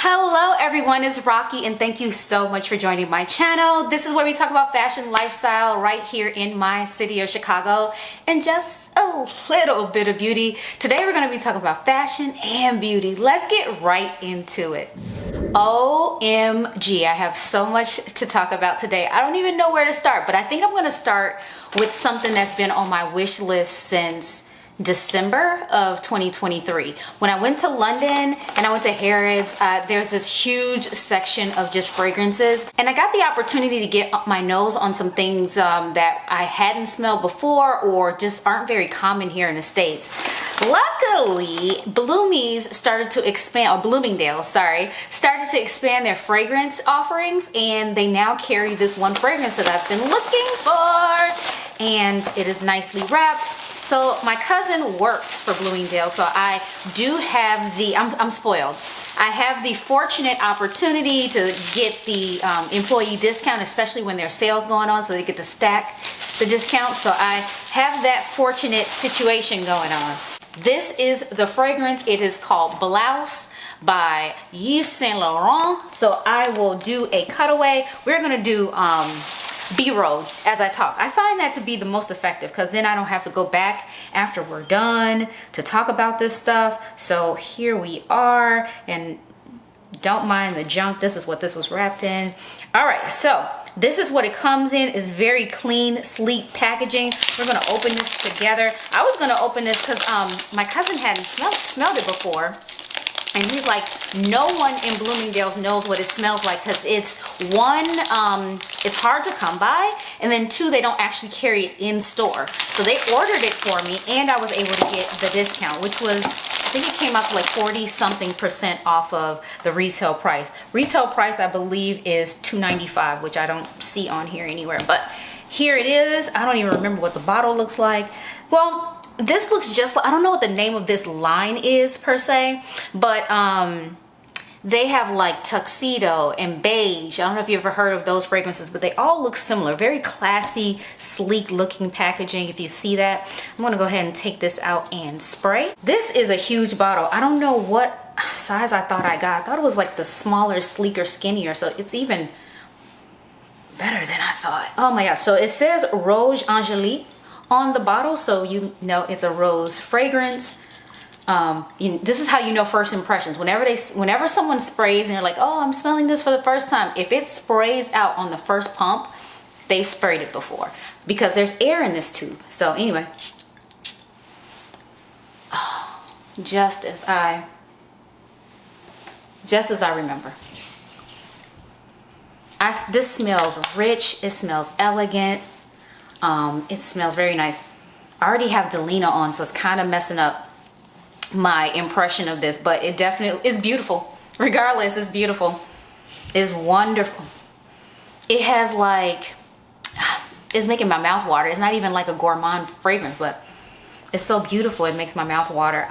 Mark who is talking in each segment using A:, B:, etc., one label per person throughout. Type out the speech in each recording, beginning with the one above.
A: Hello everyone, it's Rocky and thank you so much for joining my channel. This is where we talk about fashion lifestyle right here in my city of Chicago and just a little bit of beauty. Today we're going to be talking about fashion and beauty. Let's get right into it. OMG, I have so much to talk about today. I don't even know where to start, but I think I'm going to start with something that's been on my wish list since December of 2023. When I went to London and I went to Harrods, there's this huge section of just fragrances, and I got the opportunity to get my nose on some things that I hadn't smelled before or just aren't very common here in the States. Luckily, Bloomie's started to expand, or Bloomingdale's, sorry, started to expand their fragrance offerings, and they now carry this one fragrance that I've been looking for, and it is nicely wrapped. So my cousin works for Bloomingdale's, so I do have the, I'm spoiled. I have the fortunate opportunity to get the employee discount, especially when there's sales going on, so they get to stack the discount. So I have that fortunate situation going on. This is the fragrance. It is called Blouse by Yves Saint Laurent. So I will do a cutaway. We're gonna do B-roll as I talk. I find that to be the most effective because then I don't have to go back after we're done to talk about this stuff. So here we are, and don't mind the junk. This is what this was wrapped in. All right, so this is what it comes in. It's very clean, sleek packaging. We're gonna open this together. I was gonna open this because my cousin hadn't smelled it before. And he's like, no one in Bloomingdale's knows what it smells like because it's one, it's hard to come by, and then two, they don't actually carry it in store. So they ordered it for me, and I was able to get the discount, which was, I think it came out to like 40-something% off of the retail price. Retail price, I believe, is $2.95, which I don't see on here anywhere, but here it is. I don't even remember what the bottle looks like. Well, this looks just like, I don't know what the name of this line is per se, but they have like tuxedo and beige. I don't know if you ever heard of those fragrances, but they all look similar. Very classy, sleek looking packaging. If you see that, I'm gonna go ahead and take this out and spray. This is a huge bottle. I don't know what size I thought I got. I thought it was like the smaller, sleeker, skinnier, so it's even better than I thought. Oh my gosh, so it says Rose Angelique on the bottle, so you know it's a rose fragrance. This is how you know first impressions. Whenever someone sprays and you're like, oh, I'm smelling this for the first time, if it sprays out on the first pump, they've sprayed it before because there's air in this tube. So anyway, oh, just as I remember. This smells rich. It smells elegant. It smells very nice. I already have Delina on, so it's kind of messing up my impression of this, but it definitely is beautiful. Regardless, it's beautiful. It's wonderful. It has like, it's making my mouth water. It's not even like a gourmand fragrance, but it's so beautiful. It makes my mouth water.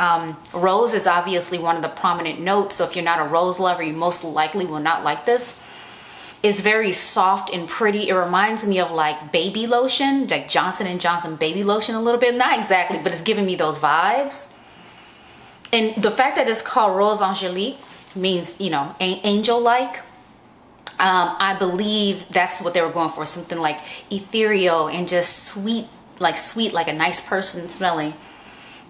A: Rose is obviously one of the prominent notes, so if you're not a rose lover, you most likely will not like this. It's very soft and pretty. It reminds me of like baby lotion, like Johnson & Johnson baby lotion a little bit. Not exactly, but it's giving me those vibes. And the fact that it's called Rose Angelique means, you know, angel-like. I believe that's what they were going for. Something like ethereal and just sweet, like a nice person smelling.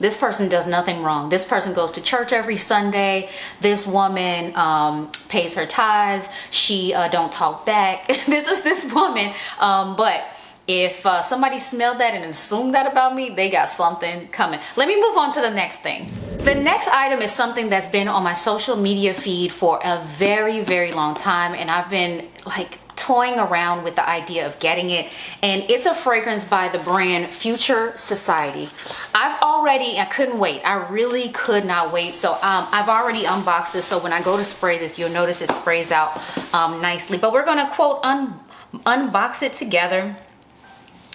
A: This person does nothing wrong. This person goes to church every Sunday. This woman pays her tithes. She don't talk back. This is this woman. But if somebody smelled that and assumed that about me, they got something coming. Let me move on to the next thing. The next item is something that's been on my social media feed for a very, very long time. And I've been like toying around with the idea of getting it, and it's a fragrance by the brand FuturesSociety. I couldn't wait. I really could not wait. So I've already unboxed this, so when I go to spray this, you'll notice it sprays out nicely. But we're gonna quote unbox it together.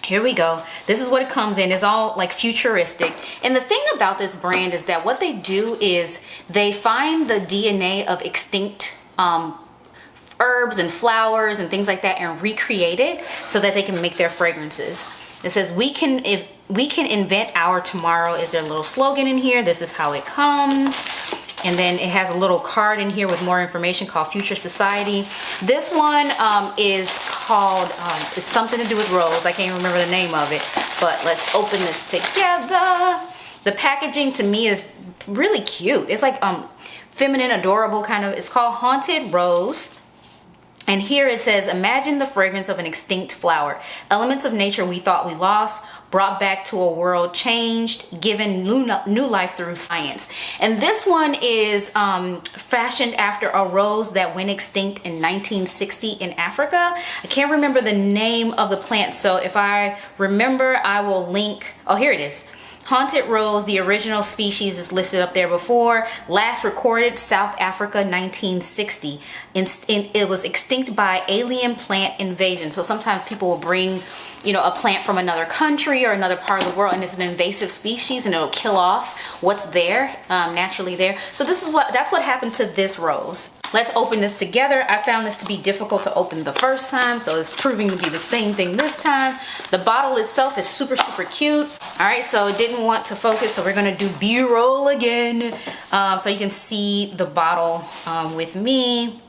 A: Here we go. This is what it comes in. It's all like futuristic. And the thing about this brand is that what they do is they find the DNA of extinct herbs and flowers and things like that and recreate it so that they can make their fragrances. It says we can invent our tomorrow is their little slogan in here. This is how it comes. And then it has a little card in here with more information called Future Society. This one is called, it's something to do with rose. I can't remember the name of it, but let's open this together. The packaging to me is really cute. It's like feminine, adorable kind of. It's called Haunted Rose. And here it says, imagine the fragrance of an extinct flower. Elements of nature we thought we lost, brought back to a world changed, given new life through science. And this one is fashioned after a rose that went extinct in 1960 in Africa. I can't remember the name of the plant, so if I remember, I will link. Oh, here it is. Haunted Rose, the original species is listed up there before. Last recorded South Africa, 1960. It was extinct by alien plant invasion. So sometimes people will bring, you know, a plant from another country or another part of the world, and it's an invasive species, and it'll kill off what's there, naturally there. So that's what happened to this rose. Let's open this together. I found this to be difficult to open the first time, so it's proving to be the same thing this time. The bottle itself is super, super cute. All right, so it didn't want to focus, so we're gonna do B-roll again. So you can see the bottle with me.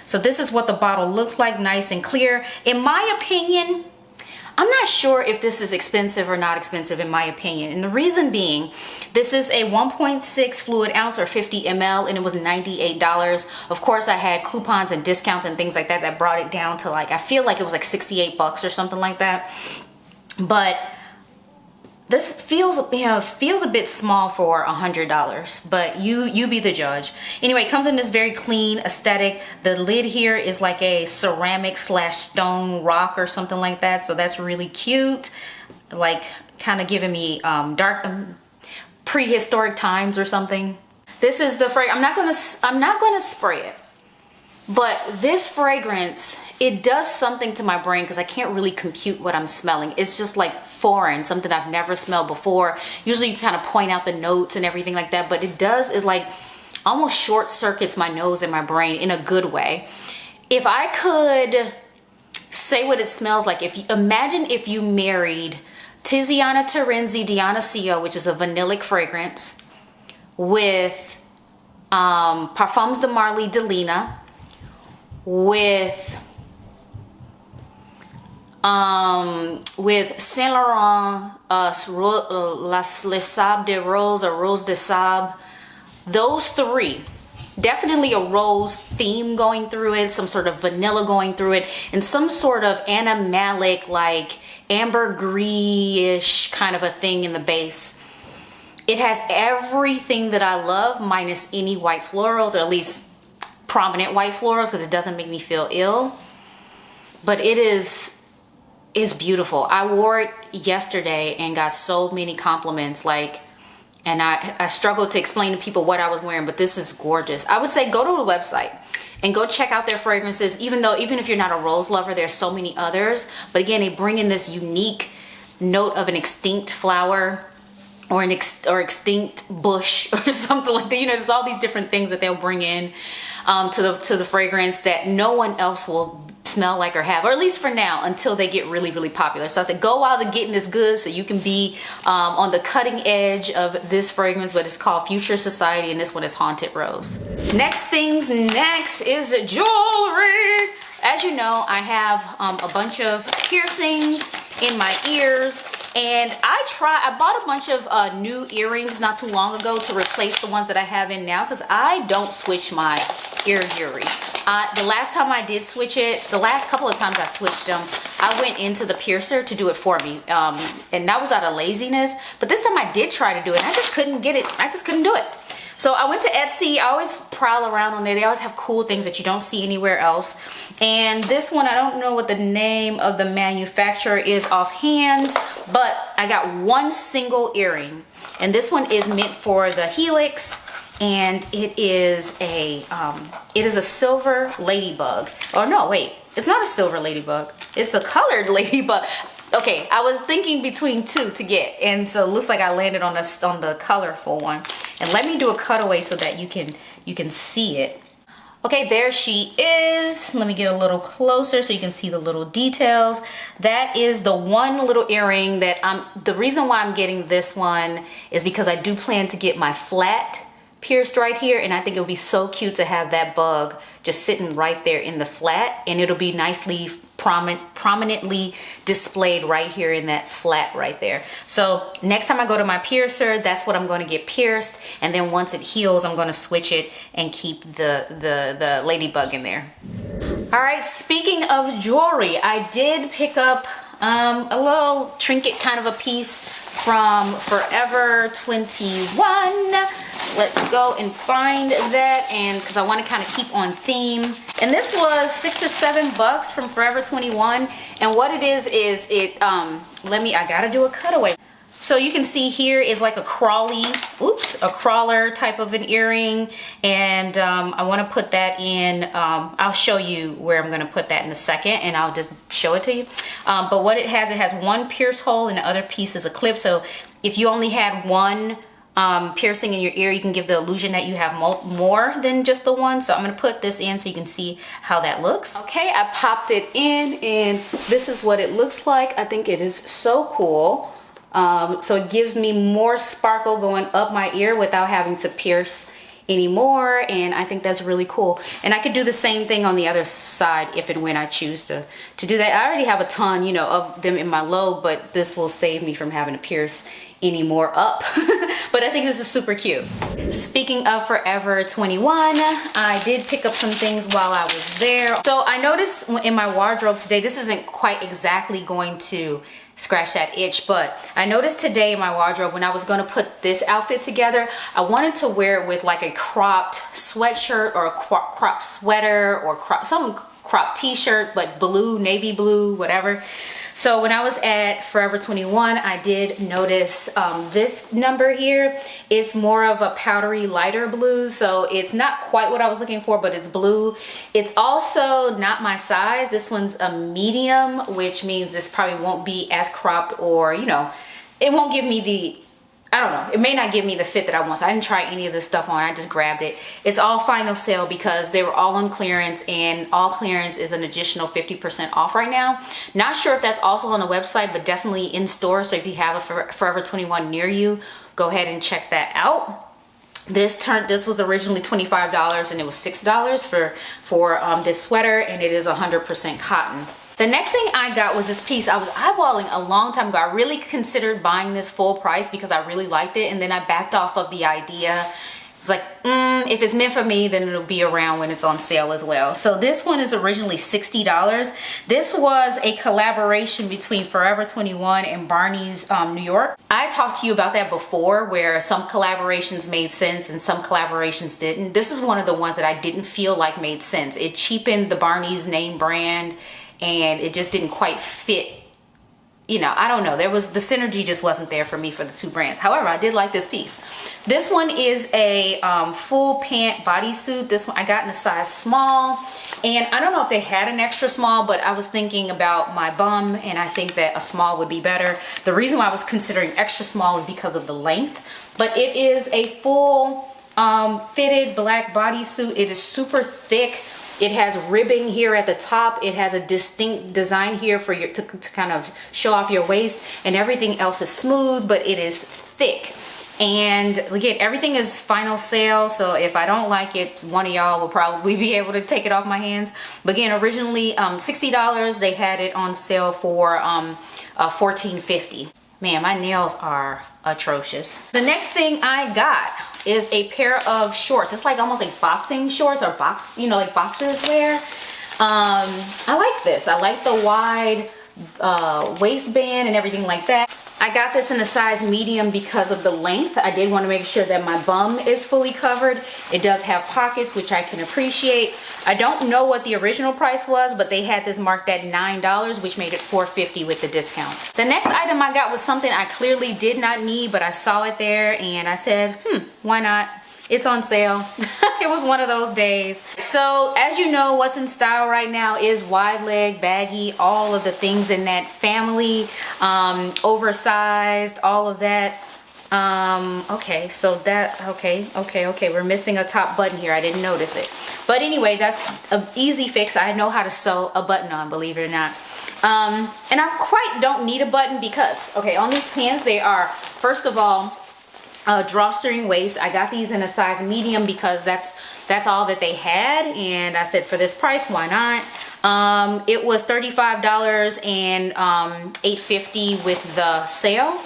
A: So this is what the bottle looks like, nice and clear. In my opinion, I'm not sure if this is expensive or not expensive in my opinion. And the reason being, this is a 1.6 fluid ounce or 50 ml and it was $98. Of course, I had coupons and discounts and things like that that brought it down to like, I feel like it was like 68 bucks or something like that. But this feels, you know, feels a bit small for $100, but you be the judge. Anyway, it comes in this very clean aesthetic. The lid here is like a ceramic / stone rock or something like that, so that's really cute. Like kind of giving me dark prehistoric times or something. This is the fragrance. I'm not gonna spray it, but this fragrance, it does something to my brain because I can't really compute what I'm smelling. It's just like foreign, something I've never smelled before. Usually you kind of point out the notes and everything like that, but it does is like almost short circuits my nose and my brain in a good way. If I could say what it smells like, imagine if you married Tiziana Terenzi Dionysio, which is a vanillic fragrance, with Parfums de Marly Delina, with Saint Laurent, Les Sables de Rose or Rose de Sable. Those three, definitely a rose theme going through it, some sort of vanilla going through it, and some sort of animalic, like ambergris-ish kind of a thing in the base. It has everything that I love minus any white florals, or at least prominent white florals, because it doesn't make me feel ill. But it's beautiful. I wore it yesterday and got so many compliments, like, and I struggled to explain to people what I was wearing, but this is gorgeous. I would say go to the website and go check out their fragrances, even if you're not a rose lover, there's so many others. But again, they bring in this unique note of an extinct flower or extinct bush or something like that. You know, there's all these different things that they'll bring in to the fragrance that no one else will smell like or have, or at least for now, until they get really, really popular. So I said, go while the getting is good, so you can be on the cutting edge of this fragrance, but it's called Future Society, and this one is Haunted Rose. Next is jewelry. As you know, I have a bunch of piercings in my ears, and I bought a bunch of new earrings not too long ago to replace the ones that I have in now, because I don't switch my ear jewelry. The last time I did switch it, the last couple of times I switched them, I went into the piercer to do it for me, and that was out of laziness. But this time I did try to do it, and I just couldn't get it. I just couldn't do it. So I went to Etsy. I always prowl around on there. They always have cool things that you don't see anywhere else. And this one, I don't know what the name of the manufacturer is offhand, but I got one single earring. And this one is meant for the helix, and it is a silver ladybug. Oh no, wait, it's not a silver ladybug. It's a colored ladybug. Okay, I was thinking between two to get, and so it looks like I landed on the colorful one. And let me do a cutaway so that you can see it. Okay, there she is. Let me get a little closer so you can see the little details. That is the one little earring that the reason why I'm getting this one is because I do plan to get my flat pierced right here, and I think it would be so cute to have that bug just sitting right there in the flat, and it'll be nicely prominently displayed right here in that flat right there. So next time I go to my piercer, that's what I'm going to get pierced, and then once it heals, I'm going to switch it and keep the ladybug in there. All right, speaking of jewelry, I did pick up a little trinket kind of a piece from Forever 21. Let's go and find that, and because I want to kind of keep on theme. And this was $6 or $7 from Forever 21. And what it is it I gotta do a cutaway. So you can see here is like a crawler type of an earring, and I want to put that in. I'll show you where I'm going to put that in a second, and I'll just show it to you. But what it has one pierce hole, and the other piece is a clip. So if you only had one piercing in your ear, you can give the illusion that you have more than just the one. So I'm going to put this in so you can see how that looks. Okay, I popped it in, and this is what it looks like. I think it is so cool. So it gives me more sparkle going up my ear without having to pierce anymore, and I think that's really cool. And I could do the same thing on the other side if and when I choose to do that. I already have a ton, you know, of them in my lobe, but this will save me from having to pierce any more up. But I think this is super cute. Speaking of Forever 21, I did pick up some things while I was there. So I noticed in my wardrobe today, this isn't quite exactly going to scratch that itch, but I noticed today in my wardrobe when I was going to put this outfit together, I wanted to wear it with like a cropped sweatshirt or a cropped sweater or some cropped t-shirt, but blue, navy blue, whatever. So when I was at Forever 21, I did notice this number here is more of a powdery lighter blue. So it's not quite what I was looking for, but it's blue. It's also not my size. This one's a medium, which means this probably won't be as cropped, or, you know, it won't give me the, I don't know, it may not give me the fit that I want. So I didn't try any of this stuff on. I just grabbed it. It's all final sale because they were all on clearance, and all clearance is an additional 50% off right now. Not sure if that's also on the website, but definitely in store. So if you have a Forever 21 near you, go ahead and check that out. This was originally $25 and it was $6 for this sweater, and it is 100% cotton. The next thing I got was this piece. I was eyeballing a long time ago. I really considered buying this full price because I really liked it, and then I backed off of the idea. It's like, if it's meant for me, then it'll be around when it's on sale as well. So this one is originally $60. This was a collaboration between Forever 21 and Barney's New York. I talked to you about that before, where some collaborations made sense and some collaborations didn't. This is one of the ones that I didn't feel like made sense. It cheapened the Barney's name brand, and it just didn't quite fit. You know, I don't know. The synergy just wasn't there for me for the two brands. However, I did like this piece. This one is a full pant bodysuit. This one I got in a size small, and I don't know if they had an extra small, but I was thinking about my bum, and I think that a small would be better. The reason why I was considering extra small is because of the length, but it is a full fitted black bodysuit. It is super thick. It has ribbing here at the top. It has a distinct design here for to kind of show off your waist, and everything else is smooth, but it is thick. And again, everything is final sale, so if I don't like it, one of y'all will probably be able to take it off my hands. But again, originally $60. They had it on sale for $14.50. Man, my nails are atrocious. The next thing I got is a pair of shorts. It's like almost like boxing shorts, or like boxers wear. I like this. I like the wide waistband and everything like that. I got this in a size medium because of the length. I did want to make sure that my bum is fully covered. It does have pockets, which I can appreciate. I don't know what the original price was, but they had this marked at $9, which made it $4.50 with the discount. The next item I got was something I clearly did not need, but I saw it there and I said, why not? It's on sale. It was one of those days. So as you know, what's in style right now is wide leg, baggy, all of the things in that family, oversized, all of that. Okay, so that, okay, we're missing a top button here. I didn't notice it. But anyway, that's an easy fix. I know how to sew a button on, believe it or not. And I quite don't need a button because, okay, on these pants, they are, first of all, drawstring waist. I got these in a size medium because that's all that they had, and I said for this price, why not? It was $35 and $8.50 with the sale,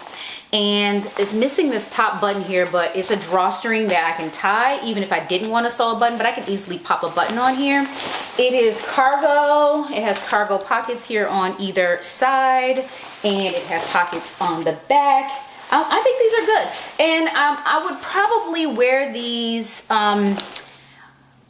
A: and it's missing this top button here, but it's a drawstring that I can tie even if I didn't want to sew a button, but I can easily pop a button on here. It is cargo. It has cargo pockets here on either side, and it has pockets on the back. I think these are good, and I would probably wear these,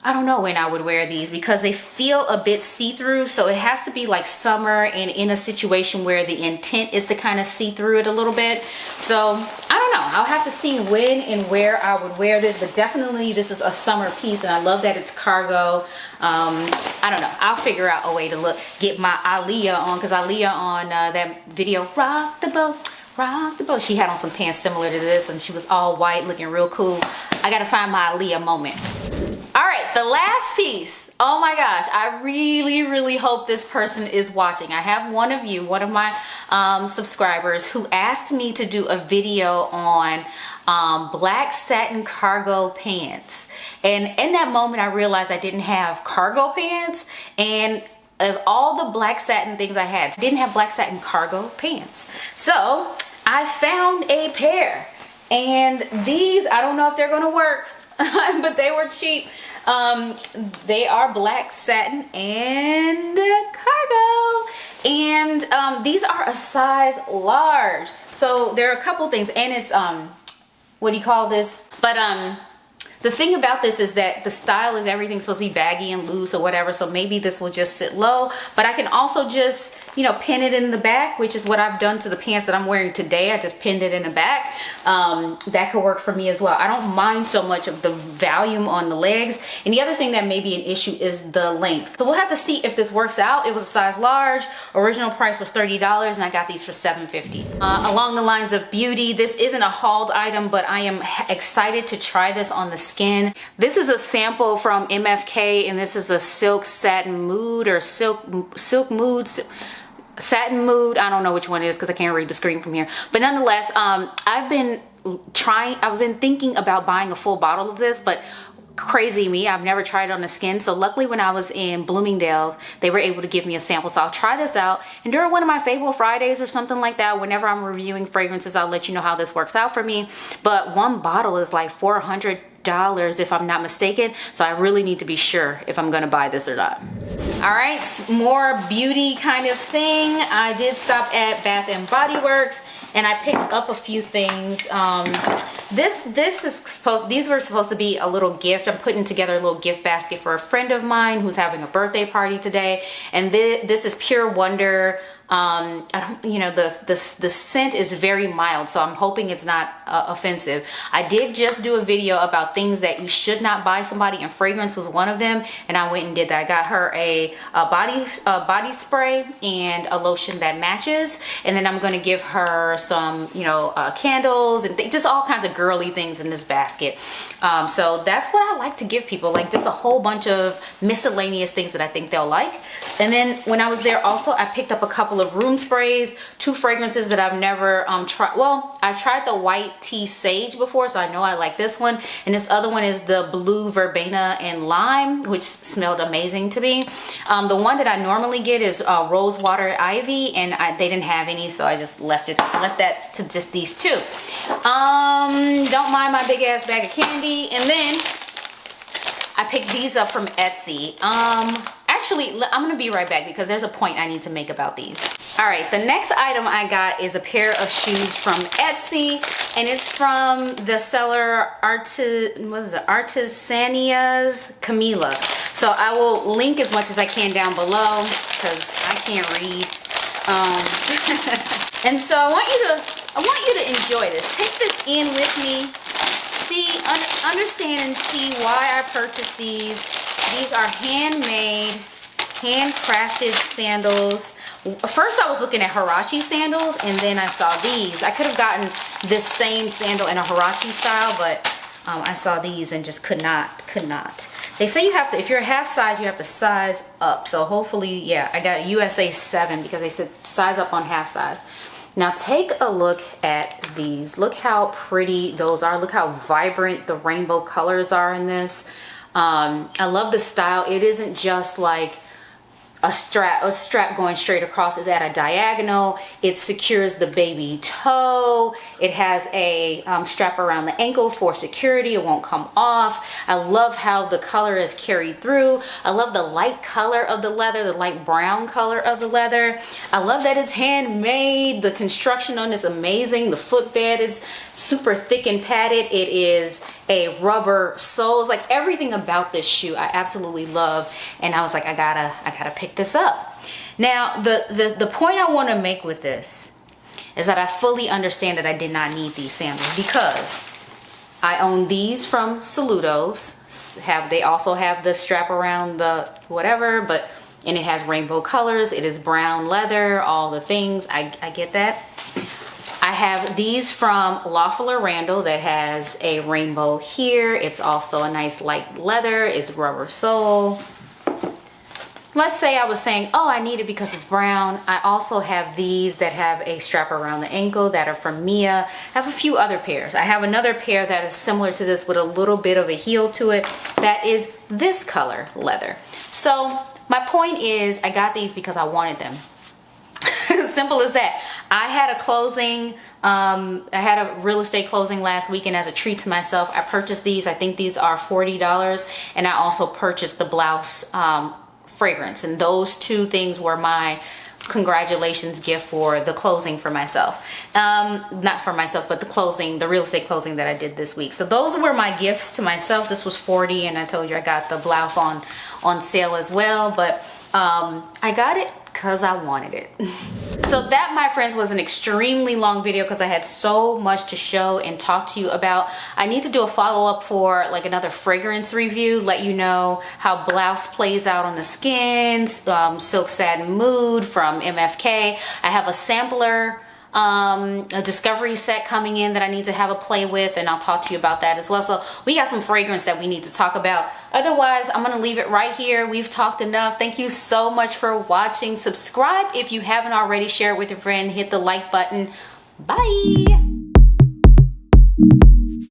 A: I don't know when I would wear these because they feel a bit see-through, so it has to be like summer and in a situation where the intent is to kind of see through it a little bit. So I don't know, I'll have to see when and where I would wear this, but definitely this is a summer piece, and I love that it's cargo. I don't know, I'll figure out a way to get my Aaliyah on, because Aaliyah on that video, Rock the Boat, Rock the Boat, she had on some pants similar to this, and she was all white looking real cool. I gotta find my Aaliyah moment. All right, the last piece. Oh my gosh, I really hope this person is watching. I have one of my subscribers who asked me to do a video on black satin cargo pants, and in that moment I realized I didn't have cargo pants, and of all the black satin things I had, I didn't have black satin cargo pants. So I found a pair, and these, I don't know if they're gonna work, but they were cheap. They are black satin and cargo, and these are a size large. So there are a couple things, and it's what do you call this? But the thing about this is that the style is everything's supposed to be baggy and loose or whatever, so maybe this will just sit low, but I can also just, you know, pin it in the back, which is what I've done to the pants that I'm wearing today. I just pinned it in the back. That could work for me as well. I don't mind so much of the volume on the legs, and the other thing that may be an issue is the length. So we'll have to see if this works out. It was a size large. Original price was $30, and I got these for $7.50. Along the lines of beauty, this isn't a hauled item, but I am excited to try this on the skin. This is a sample from MFK, and this is a silk satin mood, or silk mood, satin mood. I don't know which one it is because I can't read the screen from here, but nonetheless, I've been thinking about buying a full bottle of this, but crazy me, I've never tried it on the skin. So luckily when I was in Bloomingdale's, they were able to give me a sample, so I'll try this out, and during one of my Fable Fridays or something like that, whenever I'm reviewing fragrances, I'll let you know how this works out for me. But one bottle is like $400 if I'm not mistaken, so I really need to be sure if I'm gonna buy this or not. All right, more beauty kind of thing. I did stop at Bath and Body Works, and I picked up a few things. These were supposed to be a little gift. I'm putting together a little gift basket for a friend of mine who's having a birthday party today, and this is Pure Wonder. I don't, you know, the scent is very mild, so I'm hoping it's not offensive. I did just do a video about things that you should not buy somebody, and fragrance was one of them, and I went and did that. I got her a body spray and a lotion that matches, and then I'm going to give her some, you know, candles and just all kinds of girly things in this basket. So that's what I like to give people, like just a whole bunch of miscellaneous things that I think they'll like. And then when I was there also, I picked up a couple of room sprays, 2 fragrances that I've never tried. Well, I've tried the white tea sage before, so I know I like this one, and this other one is the blue verbena and lime, which smelled amazing to me. The one that I normally get is rose water ivy, and they didn't have any, so I just left that to just these 2. Don't mind my big ass bag of candy. And then I picked these up from Etsy. Actually, I'm gonna be right back because there's a point I need to make about these. All right, the next item I got is a pair of shoes from Etsy, and it's from the seller Artisania's Camila. So I will link as much as I can down below because I can't read. And so I want you to enjoy this. Take this in with me. See, understand and see why I purchased these. These are handmade, handcrafted sandals. First I was looking at Huarache sandals, and then I saw these. I could have gotten this same sandal in a Huarache style, but I saw these and just could not. They say you have to, if you're a half size, you have to size up. So hopefully, yeah, I got USA 7 because they said size up on half size. Now take a look at these. Look how pretty those are. Look how vibrant the rainbow colors are in this. I love the style. It isn't just like a strap going straight across. Is at a diagonal. It secures the baby toe. It has a strap around the ankle for security. It won't come off. I love how the color is carried through. I love the light color of the leather, the light brown color of the leather. I love that it's handmade. The construction on this is amazing. The footbed is super thick and padded. It is a rubber sole. It's like everything about this shoe I absolutely love, and I was like, I gotta pick this up. Now the point I want to make with this is that I fully understand that I did not need these sandals, because I own these from Saludos. They also have the strap around the whatever, and it has rainbow colors. It is brown leather, all the things. I get that. I have these from Lawful Randall that has a rainbow here. It's also a nice light leather. It's rubber sole. Let's say I was saying, oh, I need it because it's brown. I also have these that have a strap around the ankle that are from Mia. I have a few other pairs. I have another pair that is similar to this with a little bit of a heel to it. That is this color leather. So my point is, I got these because I wanted them. Simple as that. I had a closing, I had a real estate closing last weekend as a treat to myself. I purchased these. I think these are $40, and I also purchased the blouse fragrance, and those two things were my congratulations gift for the closing for myself. Not for myself, but the closing, the real estate closing that I did this week. So those were my gifts to myself. This was $40, and I told you I got the blouse on sale as well, but I got it because I wanted it. So that, my friends, was an extremely long video because I had so much to show and talk to you about. I need to do a follow-up for like another fragrance review, let you know how blouse plays out on the skin. Silk Satin Mood from MFK. I have a sampler, a discovery set coming in that I need to have a play with, and I'll talk to you about that as well. So we got some fragrance that we need to talk about. Otherwise, I'm gonna leave it right here. We've talked enough. Thank you so much for watching. Subscribe if you haven't already. Share it with your friend. Hit the like button. Bye.